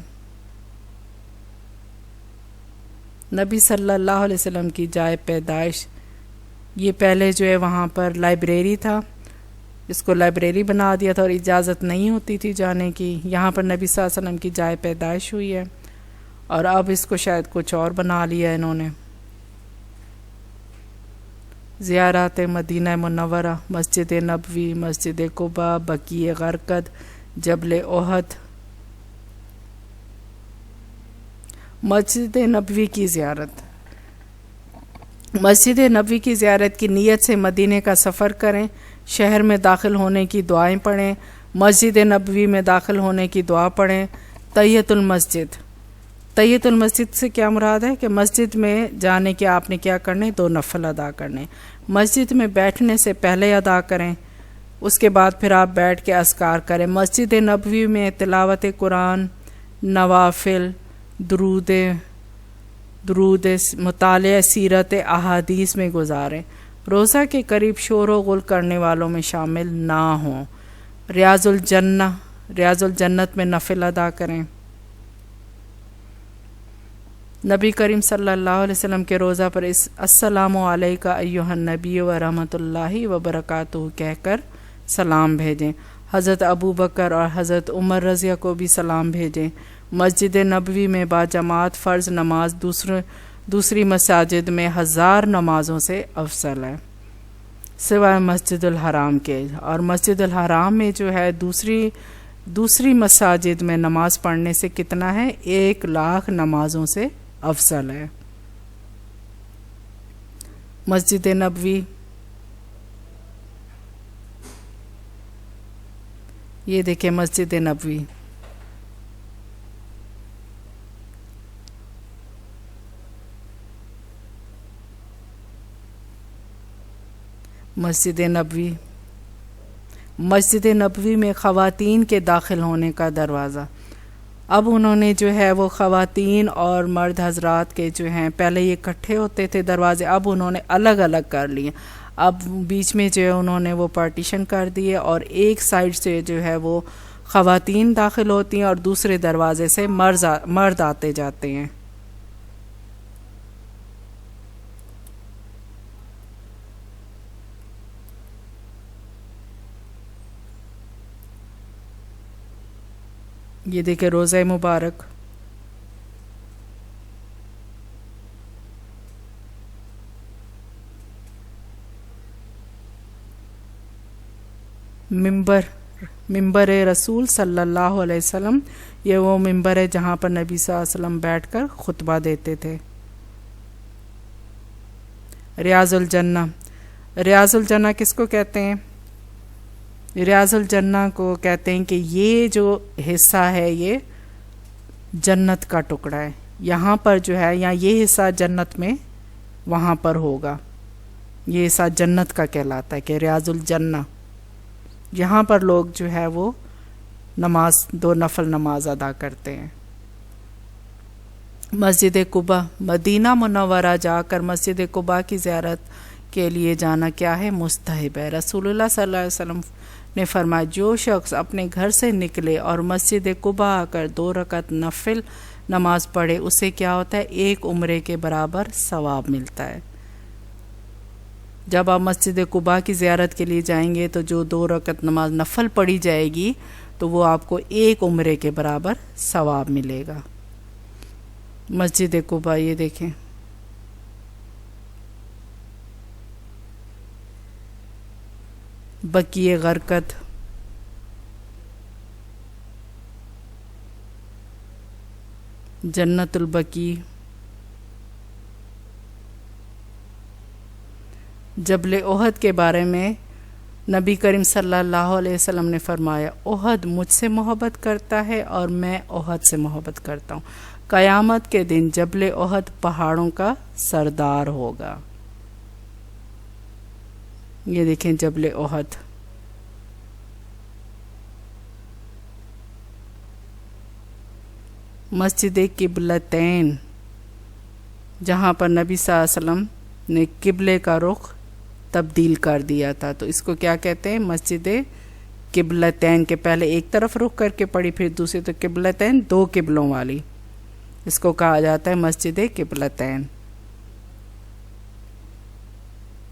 Speaker 1: نبی صلی اللہ علیہ وسلم کی جائے پیدائش۔ یہ پہلے جو ہے وہاں پر لائبریری تھا، اس کو لائبریری بنا دیا تھا اور اجازت نہیں ہوتی تھی جانے کی۔ یہاں پر نبی صلی اللہ علیہ وسلم کی جائے پیدائش ہوئی ہے، اور اب اس کو شاید کچھ اور بنا لیا ہے انہوں نے۔ زیارات مدینہ منورہ، مسجد نبوی، مسجد قباء، بقیع غرقد، جبل احد۔ مسجد نبوی کی زیارت، مسجد نبوی کی زیارت کی نیت سے مدینے کا سفر کریں، شہر میں داخل ہونے کی دعائیں پڑھیں، مسجد نبوی میں داخل ہونے کی دعا پڑھیں۔ تحیۃ المسجد، تحیۃ المسجد سے کیا مراد ہے کہ مسجد میں جانے کے آپ نے کیا کرنے؟ 2 نفل ادا کرنے، مسجد میں بیٹھنے سے پہلے ادا کریں، اس کے بعد پھر آپ بیٹھ کے اذکار کریں۔ مسجد نبوی میں تلاوت قرآن، نوافل، درود، مطالعہ سیرت احادیث میں گزاریں۔ روزہ کے قریب شور و غل کرنے والوں میں شامل نہ ہوں۔ ریاض الجنت میں نفل ادا کریں۔ نبی کریم صلی اللہ علیہ وسلم کے روزہ پر السلام علیکہ ایھا النبی و رحمۃ اللہ وبرکاتہ کہہ کر سلام بھیجیں۔ حضرت ابو بکر اور حضرت عمر رضیہ کو بھی سلام بھیجیں۔ مسجد نبوی میں باجماعت فرض نماز دوسری مساجد میں 1000 نمازوں سے افضل ہے سوائے مسجد الحرام کے. اور مسجد الحرام میں جو ہے دوسری مساجد میں نماز پڑھنے سے کتنا ہے؟ 1,00,000 نمازوں سے افضل ہے. مسجد نبوی، یہ دیکھیں مسجد نبوی، مسجد نبوی میں خواتین کے داخل ہونے کا دروازہ. اب انہوں نے جو ہے وہ خواتین اور مرد حضرات کے جو ہیں، پہلے یہ اکٹھے ہوتے تھے دروازے، اب انہوں نے الگ الگ کر لیے. اب بیچ میں جو ہے انہوں نے وہ پارٹیشن کر دیے، اور ایک سائڈ سے جو ہے وہ خواتین داخل ہوتی ہیں اور دوسرے دروازے سے مرد آتے جاتے ہیں. یہ دیکھیں روضہ مبارک، ممبر رسول صلی اللہ علیہ وسلم. یہ وہ ممبر ہے جہاں پر نبی صلی اللہ علیہ وسلم بیٹھ کر خطبہ دیتے تھے. ریاض الجنہ کس کو کہتے ہیں؟ ریاض الجنہ کو کہتے ہیں کہ یہ جو حصہ ہے یہ جنت کا ٹکڑا ہے. یہاں پر جو ہے، یا یہ حصہ جنت میں وہاں پر ہوگا، یہ حصہ جنت کا کہلاتا ہے کہ ریاض الجنہ. یہاں پر لوگ جو ہے وہ 2 نفل نماز ادا کرتے ہیں. مسجد قباء، مدینہ منورہ جا کر مسجد قباء کی زیارت کے لیے جانا کیا ہے؟ مستحب ہے. رسول اللہ صلی اللہ علیہ وسلم نے فرمایا جو شخص اپنے گھر سے نکلے اور مسجد قباء آ کر 2 رکعت نفل نماز پڑھے، اسے کیا ہوتا ہے؟ 1 عمرے کے برابر ثواب ملتا ہے. جب آپ مسجد قباء کی زیارت کے لیے جائیں گے تو جو 2 رکعت نماز نفل پڑھی جائے گی تو وہ آپ کو 1 عمرے کے برابر ثواب ملے گا. مسجد قباء یہ دیکھیں، بقیع غرقد، جنت البقیع، جبل احد کے بارے میں نبی کریم صلی اللہ علیہ وسلم نے فرمایا احد مجھ سے محبت کرتا ہے اور میں احد سے محبت کرتا ہوں. قیامت کے دن جبل احد پہاڑوں کا سردار ہوگا. یہ دیکھیں جبل احد. مسجد قبلتین، جہاں پر نبی صلی اللہ علیہ وسلم نے قبلے کا رخ تبدیل کر دیا تھا، تو اس کو کیا کہتے ہیں؟ مسجد قبلتین، کے پہلے ایک طرف رخ کر کے پڑھی، پھر دوسری. تو قبلتین 2 قبلوں والی، اس کو کہا جاتا ہے مسجد قبلتین.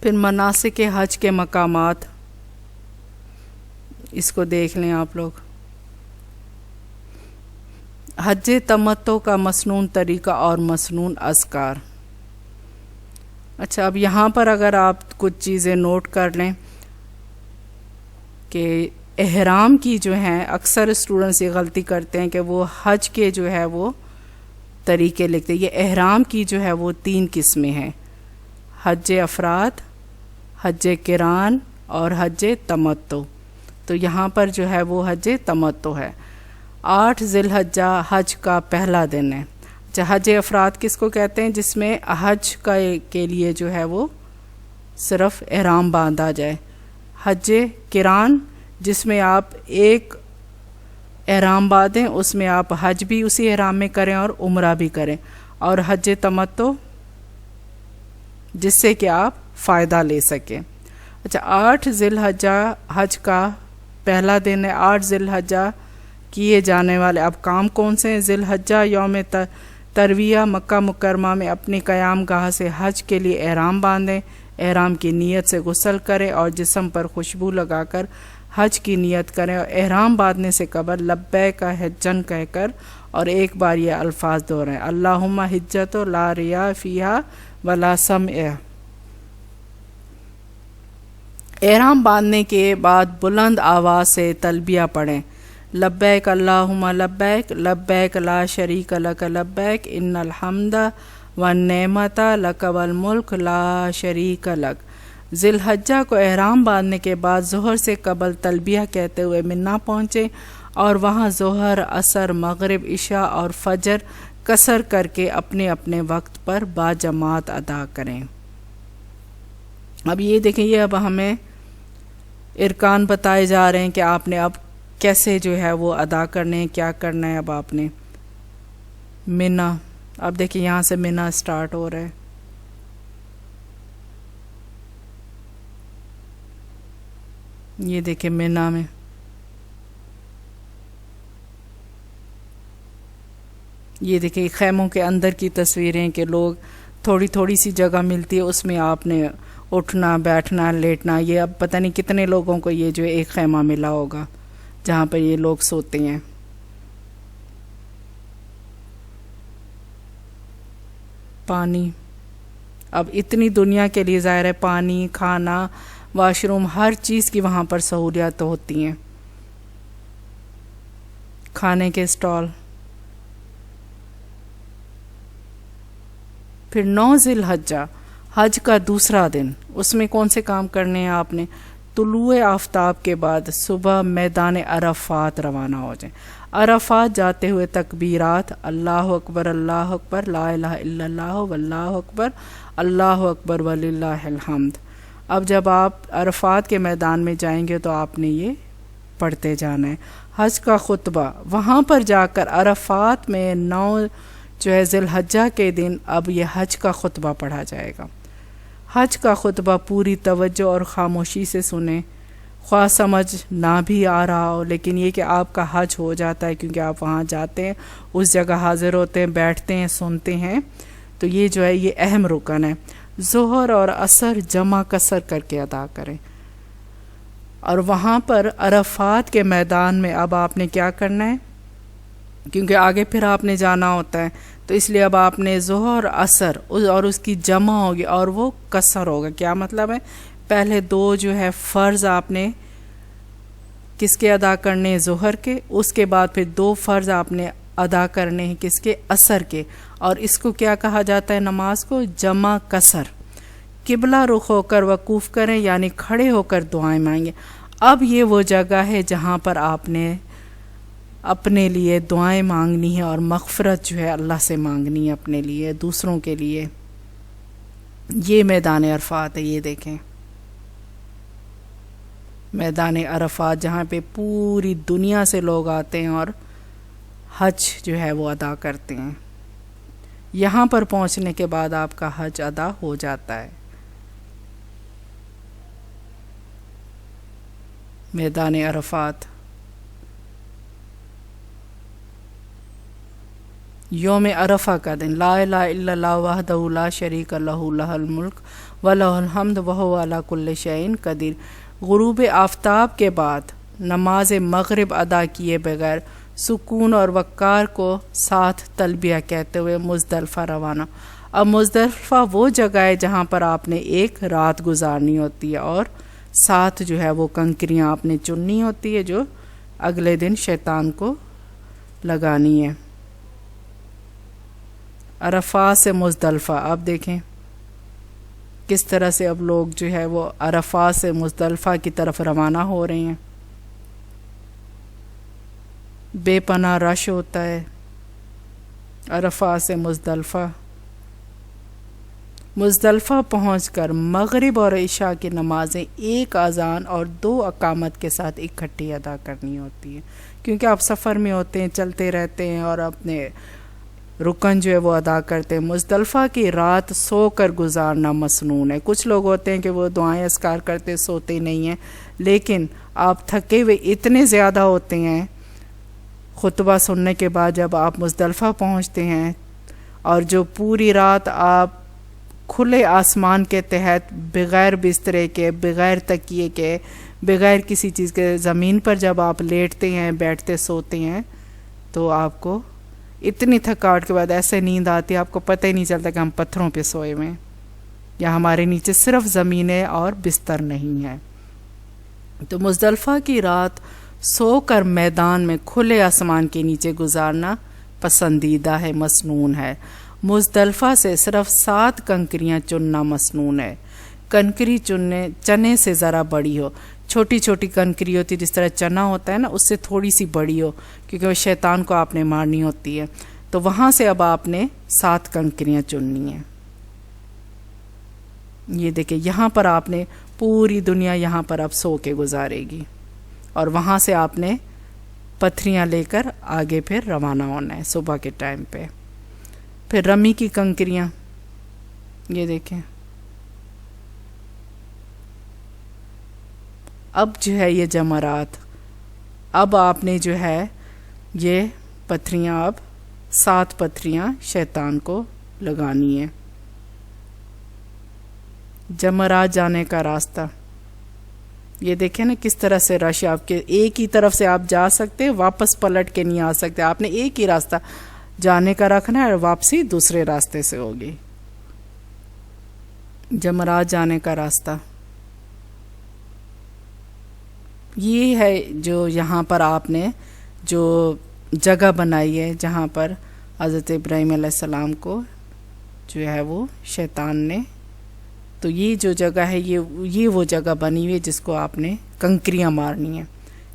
Speaker 1: پھر مناسک حج کے مقامات، اس کو دیکھ لیں آپ لوگ. حج تمتع کا مسنون طریقہ اور مسنون اذکار. اچھا، اب یہاں پر اگر آپ کچھ چیزیں نوٹ کر لیں کہ احرام کی جو ہیں، اکثر اسٹوڈنٹس یہ غلطی کرتے ہیں کہ وہ حج کے جو ہے وہ طریقے لکھتے ہیں. یہ احرام کی جو ہے وہ 3 قسمیں ہیں: حج افراد، حج قران اور حج تمتع. تو یہاں پر جو ہے وہ حج تمتع ہے. 8 ذی الحجہ حج کا پہلا دن ہے. حج افراد کس کو کہتے ہیں؟ جس میں حج کے لیے جو ہے وہ صرف احرام باندھا جائے. حج قران جس میں آپ ایک احرام باندھیں، اس میں آپ حج بھی اسی احرام میں کریں اور عمرہ بھی کریں. اور حج تمتع جس سے کہ آپ فائدہ لے سکیں. اچھا، 8 ذی الحجہ حج کا پہلا دن ہے. 8 ذی الحجہ کیے جانے والے اب کام کون سے ہیں؟ ذی الحجہ یوم ترویہ مکہ مکرمہ میں اپنی قیام گاہ سے حج کے لیے احرام باندھیں، احرام کی نیت سے غسل کریں اور جسم پر خوشبو لگا کر حج کی نیت کریں اور احرام باندھنے سے قبل لبیک حجن کہہ کر اور ایک بار یہ الفاظ دہرائیں، اللہم حجت لا ریا فیہا ولا سمع۔ احرام باندھنے کے بعد بلند آواز سے تلبیہ پڑھیں، لبیک اللہم لبیک لبیک لا شریک لک لبیک ان الحمد والنعمت لک والملک لا شریک لک۔ ذی الحجہ کو احرام باندھنے کے بعد ظہر سے قبل تلبیہ کہتے ہوئے منا پہنچیں اور وہاں ظہر، عصر، مغرب، عشاء اور فجر قصر کر کے اپنے اپنے وقت پر باجماعت ادا کریں۔ اب یہ دیکھیں، یہ اب ہمیں ارکان بتائے جا رہے ہیں کہ آپ نے اب کیسے جو ہے وہ ادا کرنے ہیں، کیا کرنا ہے۔ اب آپ نے منا، اب دیکھیں یہاں سے منا سٹارٹ ہو رہا ہے، یہ دیکھیں منا میں یہ دیکھیں خیموں کے اندر کی تصویریں کہ لوگ تھوڑی تھوڑی سی جگہ ملتی ہے، اس میں آپ نے اٹھنا، بیٹھنا، لیٹنا۔ یہ اب پتہ نہیں کتنے لوگوں کو یہ جو ایک خیمہ ملا ہوگا جہاں پر یہ لوگ سوتے ہیں۔ پانی، اب اتنی دنیا کے لیے ظاہر ہے پانی، کھانا، واش روم، ہر چیز کی وہاں پر سہولیات ہوتی ہیں، کھانے کے اسٹال۔ پھر 9 ذی الحجہ، حج کا دوسرا دن، اس میں کون سے کام کرنے ہیں آپ نے؟ طلوع آفتاب کے بعد صبح میدان عرفات روانہ ہو جائیں۔ عرفات جاتے ہوئے تکبیرات، اللہ اکبر لا الہ الا اللہ واللہ اکبر اللہ اکبر وللہ الحمد۔ اب جب آپ عرفات کے میدان میں جائیں گے تو آپ نے یہ پڑھتے جانا ہے۔ حج کا خطبہ، وہاں پر جا کر عرفات میں 9 جو ہے ذی الحجہ کے دن اب یہ حج کا خطبہ پڑھا جائے گا۔ حج کا خطبہ پوری توجہ اور خاموشی سے سنیں، خواہ سمجھ نہ بھی آ رہا ہو، لیکن یہ کہ آپ کا حج ہو جاتا ہے کیونکہ آپ وہاں جاتے ہیں، اس جگہ حاضر ہوتے ہیں، بیٹھتے ہیں، سنتے ہیں، تو یہ جو ہے یہ اہم رکن ہے۔ ظہر اور عصر جمع قصر کر کے ادا کریں، اور وہاں پر عرفات کے میدان میں اب آپ نے کیا کرنا ہے، کیونکہ آگے پھر آپ نے جانا ہوتا ہے، تو اس لیے اب آپ نے ظہر، عصر اور اس کی جمع ہوگی اور وہ قصر ہوگا۔ کیا مطلب ہے؟ پہلے 2 جو ہے فرض آپ نے کس کے ادا کرنے ہیں؟ ظہر کے، اس کے بعد پھر 2 فرض آپ نے ادا کرنے ہیں کس کے؟ عصر کے، اور اس کو کیا کہا جاتا ہے نماز کو؟ جمع قصر۔ قبلہ رخ ہو کر وقوف کریں، یعنی کھڑے ہو کر دعائیں مانگیں۔ اب یہ وہ جگہ ہے جہاں پر آپ نے اپنے لیے دعائیں مانگنی ہے اور مغفرت جو ہے اللہ سے مانگنی ہے اپنے لیے، دوسروں کے لیے۔ یہ میدان عرفات ہے، یہ دیکھیں میدان عرفات، جہاں پہ پوری دنیا سے لوگ آتے ہیں اور حج جو ہے وہ ادا کرتے ہیں۔ یہاں پر پہنچنے کے بعد آپ کا حج ادا ہو جاتا ہے۔ میدان عرفات، یوم عرفہ کا دن، لا الہ الا اللہ وحدہ لا شریک لہ لہ الملک ولہ الحمد وہو علی کل شیء قدیر۔ غروب آفتاب کے بعد نماز مغرب ادا کیے بغیر سکون اور وقار کو ساتھ تلبیہ کہتے ہوئے مزدلفہ روانہ۔ اب مزدلفہ وہ جگہ ہے جہاں پر آپ نے ایک رات گزارنی ہوتی ہے، اور ساتھ جو ہے وہ کنکریاں آپ نے چننی ہوتی ہے جو اگلے دن شیطان کو لگانی ہے۔ عرفات سے مزدلفہ، اب دیکھیں کس طرح سے اب لوگ جو ہے وہ عرفات سے مزدلفہ کی طرف روانہ ہو رہے ہیں۔ بے پناہ رش ہوتا ہے عرفات سے مزدلفہ۔ مزدلفہ پہنچ کر مغرب اور عشاء کی نمازیں ایک اذان اور 2 اقامت کے ساتھ اکٹھی ادا کرنی ہوتی ہیں، کیونکہ آپ سفر میں ہوتے ہیں، چلتے رہتے ہیں اور اپنے رکن جو ہے وہ ادا کرتے ہیں۔ مزدلفہ کی رات سو کر گزارنا مسنون ہے۔ کچھ لوگ ہوتے ہیں کہ وہ دعائیں اذکار کرتے سوتے نہیں ہیں، لیکن آپ تھکے ہوئے اتنے زیادہ ہوتے ہیں خطبہ سننے کے بعد جب آپ مزدلفہ پہنچتے ہیں، اور جو پوری رات آپ کھلے آسمان کے تحت بغیر بسترے کے، بغیر تکیے کے، بغیر کسی چیز کے زمین پر جب آپ لیٹتے ہیں، بیٹھتے، سوتے ہیں تو آپ کو اتنی تھکاوٹ کے بعد ایسے نیند آتی ہے آپ کو پتہ ہی نہیں چلتا کہ ہم پتھروں پہ سوئے ہوئے ہیں یا ہمارے نیچے صرف زمینیں اور بستر نہیں ہے۔ تو مزدلفہ کی رات سو کر میدان میں کھلے آسمان کے نیچے گزارنا پسندیدہ ہے، مسنون ہے۔ مزدلفہ سے صرف 7 کنکریاں چننا مسنون ہے۔ کنکری چنے سے ذرا بڑی ہو، چھوٹی چھوٹی کنکری ہوتی جس طرح چنا ہوتا ہے نا، اس سے تھوڑی سی بڑی ہو، کیونکہ وہ شیطان کو آپ نے مارنی ہوتی ہے۔ تو وہاں سے اب آپ نے 7 کنکریاں چننی ہیں۔ یہ دیکھیں یہاں پر آپ نے پوری دنیا یہاں پر اب سو کے گزارے گی، اور وہاں سے آپ نے پتھریاں لے کر آگے پھر روانہ ہونا ہے صبح کے ٹائم پہ۔ پھر رمی کی کنکریاں، یہ دیکھیں اب جو ہے یہ جمرات، اب آپ نے جو ہے یہ پتھریاں، اب 7 پتھریاں شیطان کو لگانی ہیں۔ جمرات جانے کا راستہ، یہ دیکھیں نا کس طرح سے رش، آپ کے ایک ہی طرف سے آپ جا سکتے، واپس پلٹ کے نہیں آ سکتے، آپ نے ایک ہی راستہ جانے کا رکھنا ہے اور واپسی دوسرے راستے سے ہوگی۔ جمرات جانے کا راستہ یہ ہے جو یہاں پر آپ نے جو جگہ بنائی ہے جہاں پر حضرت ابراہیم علیہ السلام کو جو ہے وہ شیطان نے، تو یہ جو جگہ ہے یہ وہ جگہ بنی ہوئی ہے جس کو آپ نے کنکریاں مارنی ہیں۔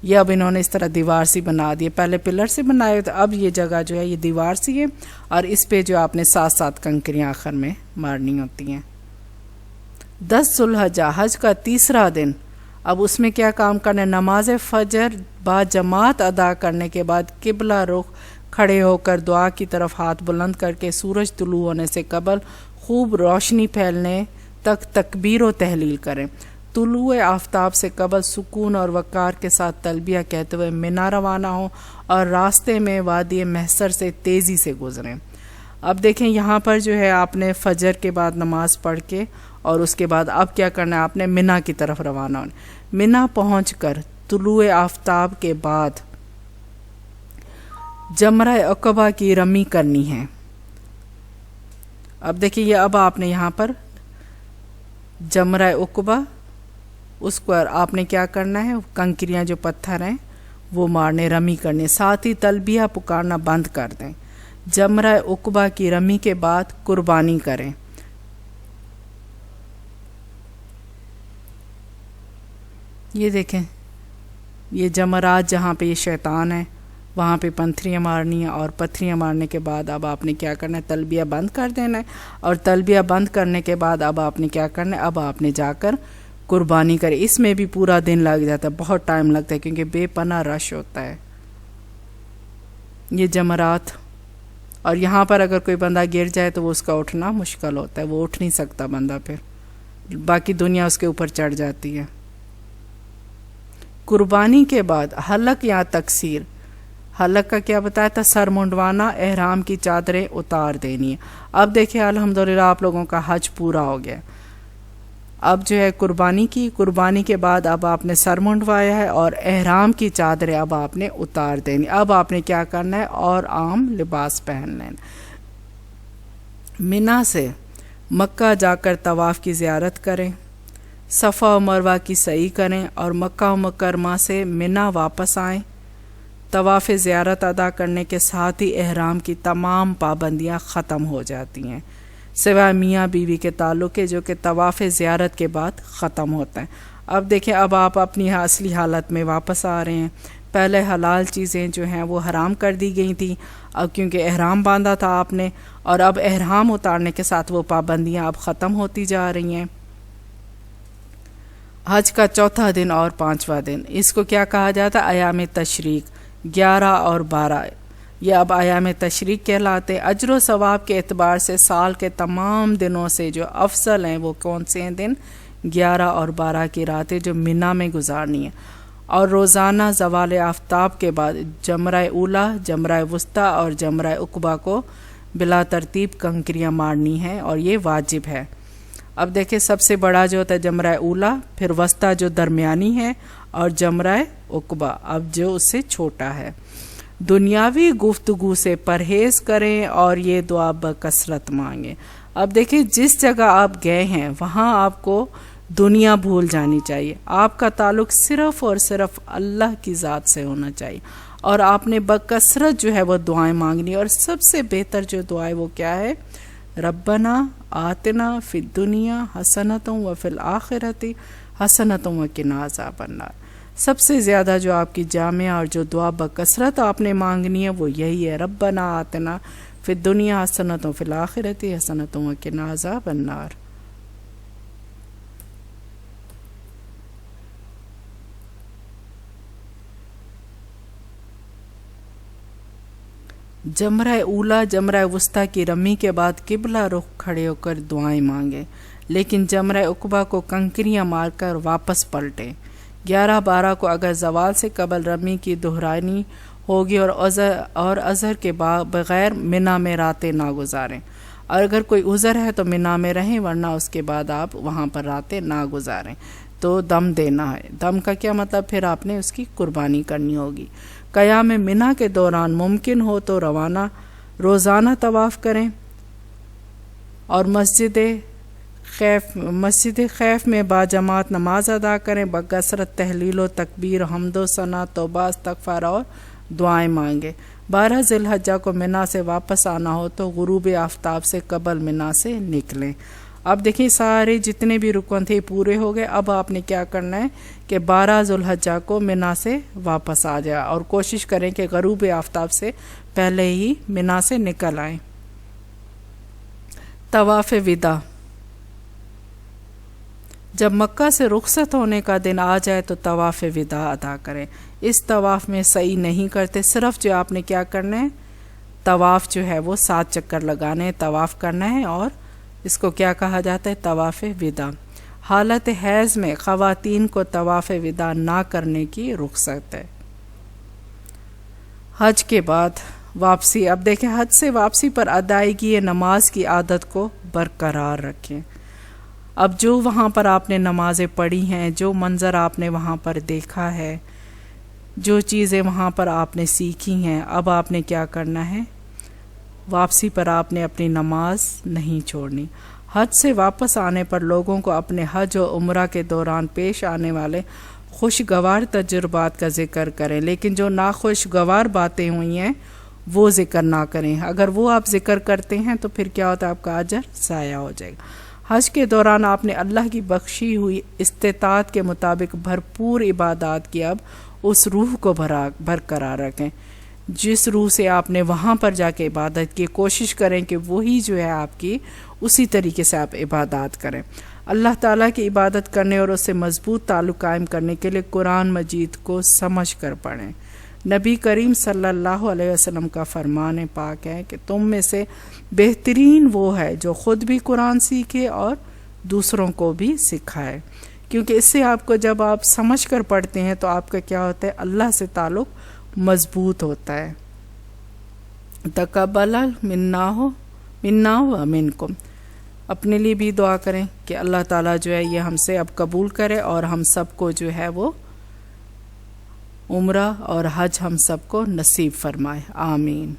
Speaker 1: یہ اب انہوں نے اس طرح دیوار سی بنا دی، پہلے پلر سے بنائے تو اب یہ جگہ جو ہے یہ دیوار سی ہے، اور اس پہ جو آپ نے 7 کنکریاں آخر میں مارنی ہوتی ہیں۔ 10 ذوالحجہ حج کا تیسرا دن، اب اس میں کیا کام کرنا ہے؟ نماز فجر با جماعت ادا کرنے کے بعد قبلہ رخ کھڑے ہو کر دعا کی طرف ہاتھ بلند کر کے سورج طلوع ہونے سے قبل خوب روشنی پھیلنے تک تکبیر و تحلیل کریں۔ طلوع آفتاب سے قبل سکون اور وقار کے ساتھ تلبیہ کہتے ہوئے منا روانہ ہوں اور راستے میں وادی محصر سے تیزی سے گزریں۔ اب دیکھیں یہاں پر جو ہے آپ نے فجر کے بعد نماز پڑھ کے اور اس کے بعد اب کیا کرنا ہے؟ آپ نے منا کی طرف روانہ ہونا۔ منا پہنچ کر طلوع آفتاب کے بعد جمرہ عقبہ کی رمی کرنی ہے۔ اب دیکھیں یہ اب آپ نے یہاں پر جمرہ عقبہ، اس کو آپ نے کیا کرنا ہے؟ کنکریاں جو پتھر ہیں وہ مارنے، رمی کرنے، ساتھ ہی تلبیہ پکارنا بند کر دیں۔ جمرہ عقبہ کی رمی کے بعد قربانی کریں۔ یہ دیکھیں یہ جمرات جہاں پہ یہ شیطان ہے وہاں پہ پتھریاں مارنی ہیں، اور پتھریاں مارنے کے بعد اب آپ نے کیا کرنا ہے؟ تلبیہ بند کر دینا ہے، اور تلبیہ بند کرنے کے بعد اب آپ نے کیا کرنا ہے؟ اب آپ نے جا کر قربانی کرے۔ اس میں بھی پورا دن لگ جاتا ہے، بہت ٹائم لگتا ہے کیونکہ بے پناہ رش ہوتا ہے۔ یہ جمرات، اور یہاں پر اگر کوئی بندہ گر جائے تو وہ اس کا اٹھنا مشکل ہوتا ہے، وہ اٹھ نہیں سکتا بندہ، پھر باقی دنیا اس کے اوپر چڑھ جاتی ہے۔ قربانی کے بعد حلق یا تقصیر، حلق کا کیا بتایا تھا؟ سر منڈوانا، احرام کی چادریں اتار دینی ہے۔ اب دیکھیں الحمدللہ آپ لوگوں کا حج پورا ہو گیا۔ اب جو ہے قربانی کی، قربانی کے بعد اب آپ نے سر منڈوایا ہے اور احرام کی چادریں اب آپ نے اتار دینی۔ اب آپ نے کیا کرنا ہے؟ اور عام لباس پہن لینا۔ منا سے مکہ جا کر طواف کی زیارت کریں، صفا و مروہ کی سعی کریں اور مکہ مکرمہ سے منا واپس آئیں۔ طواف زیارت ادا کرنے کے ساتھ ہی احرام کی تمام پابندیاں ختم ہو جاتی ہیں، سوائے میاں بیوی کے تعلق کے جو کہ طواف زیارت کے بعد ختم ہوتا ہے۔ اب دیکھیں اب آپ اپنی اصلی حالت میں واپس آ رہے ہیں۔ پہلے حلال چیزیں جو ہیں وہ حرام کر دی گئی تھیں، اب کیونکہ احرام باندھا تھا آپ نے، اور اب احرام اتارنے کے ساتھ وہ پابندیاں اب ختم ہوتی جا رہی ہیں۔ حج کا چوتھا دن اور 5واں دن، اس کو کیا کہا جاتا ہے؟ ایام تشریق، 11 اور 12، یہ اب ایام تشریق کہلاتے ہیں۔ اجر و ثواب کے اعتبار سے سال کے تمام دنوں سے جو افضل ہیں وہ کون سے ہیں دن؟ 11 اور 12 کی راتیں جو منا میں گزارنی ہیں، اور روزانہ زوال آفتاب کے بعد جمرہ اولا، جمرہ وسطیٰ اور جمرہ عقبہ کو بلا ترتیب کنکریاں مارنی ہیں، اور یہ واجب ہے۔ اب دیکھیں سب سے بڑا جو ہوتا ہے جمرہ اولا، پھر وسطی جو درمیانی ہے، اور جمرہ عقبہ اب جو اس سے چھوٹا ہے۔ دنیاوی گفتگو سے پرہیز کریں اور یہ دعا بکثرت مانگیں۔ اب دیکھیں جس جگہ آپ گئے ہیں وہاں آپ کو دنیا بھول جانی چاہیے، آپ کا تعلق صرف اور صرف اللہ کی ذات سے ہونا چاہیے، اور آپ نے بکثرت جو ہے وہ دعائیں مانگنی، اور سب سے بہتر جو دعائیں وہ کیا ہے؟ ربنا آتنا فی الدنیا حسنۃ وفی الآخرۃ حسنۃ وقنا عذاب النار۔ سب سے زیادہ جو آپ کی جامع اور جو دعا بکثرت آپ نے مانگنی ہے وہ یہی ہے، ربنا آتنا فی الدنیا حسنۃ وفی الآخرۃ حسنۃ وقنا عذاب النار۔ جمرہ اولا جمرہ وسطیٰ کی رمی کے بعد قبلہ رخ کھڑے ہو کر دعائیں مانگیں، لیکن جمرہ عقبہ کو کنکریاں مار کر واپس پلٹیں۔ 11-12 کو اگر زوال سے قبل رمی کی دہرانی ہوگی اور اظہر کے بغیر منا میں راتیں نہ گزاریں، اور اگر کوئی عذر ہے تو منا میں رہیں، ورنہ اس کے بعد آپ وہاں پر راتیں نہ گزاریں۔ تو دم دینا ہے، دم کا کیا مطلب؟ پھر آپ نے اس کی قربانی کرنی ہوگی۔ قیام منا کے دوران ممکن ہو تو روزانہ طواف کریں، اور مسجد خیف میں باجماعت نماز ادا کریں، بکثرت تحلیل و تکبیر، حمد و ثنا، توبہ، استغفار اور دعائیں مانگیں۔ 12 ذی الحجہ کو منا سے واپس آنا ہو تو غروب آفتاب سے قبل منا سے نکلیں۔ اب دیکھیں سارے جتنے بھی رکن تھے پورے ہو گئے، اب آپ نے کیا کرنا ہے کہ 12 ذی الحجہ کو منا سے واپس آ جائے، اور کوشش کریں کہ غروب آفتاب سے پہلے ہی منا سے نکل آئیں۔ طواف وداع، جب مکہ سے رخصت ہونے کا دن آ جائے تو طواف وداع ادا کریں۔ اس طواف میں سعی نہیں کرتے، صرف جو آپ نے کیا کرنا ہے، طواف جو ہے وہ 7 چکر لگانے، طواف کرنا ہے، اور اس کو کیا کہا جاتا ہے؟ طواف وداع۔ حالت حیض میں خواتین کو طواف وداع نہ کرنے کی رخصت ہے۔ حج کے بعد واپسی، اب دیکھیں حج سے واپسی پر ادائیگی نماز کی عادت کو برقرار رکھیں۔ اب جو وہاں پر آپ نے نمازیں پڑھی ہیں، جو منظر آپ نے وہاں پر دیکھا ہے، جو چیزیں وہاں پر آپ نے سیکھی ہیں، اب آپ نے کیا کرنا ہے؟ واپسی پر آپ نے اپنی نماز نہیں چھوڑنی۔ حج سے واپس آنے پر لوگوں کو اپنے حج و عمرہ کے دوران پیش آنے والے خوشگوار تجربات کا ذکر کریں، لیکن جو ناخوشگوار باتیں ہوئی ہیں وہ ذکر نہ کریں۔ اگر وہ آپ ذکر کرتے ہیں تو پھر کیا ہوتا ہے؟ آپ کا اجر ضائع ہو جائے گا۔ حج کے دوران آپ نے اللہ کی بخشی ہوئی استطاعت کے مطابق بھرپور عبادات کی اب اس روح کو برقرار رکھیں جس روح سے آپ نے وہاں پر جا کے عبادت کی۔ کوشش کریں کہ وہی جو ہے آپ کی اسی طریقے سے آپ عبادات کریں۔ اللہ تعالیٰ کی عبادت کرنے اور اس سے مضبوط تعلق قائم کرنے کے لیے قرآن مجید کو سمجھ کر پڑھیں۔ نبی کریم صلی اللہ علیہ وسلم کا فرمان پاک ہے کہ تم میں سے بہترین وہ ہے جو خود بھی قرآن سیکھے اور دوسروں کو بھی سکھائے، کیونکہ اس سے آپ کو جب آپ سمجھ کر پڑھتے ہیں تو آپ کا کیا ہوتا ہے؟ اللہ سے تعلق مضبوط ہوتا ہے۔ تقبل منا و منکم، اپنے لیے بھی دعا کریں کہ اللہ تعالیٰ جو ہے یہ ہم سے اب قبول کرے، اور ہم سب کو جو ہے وہ عمرہ اور حج ہم سب کو نصیب فرمائے، آمین۔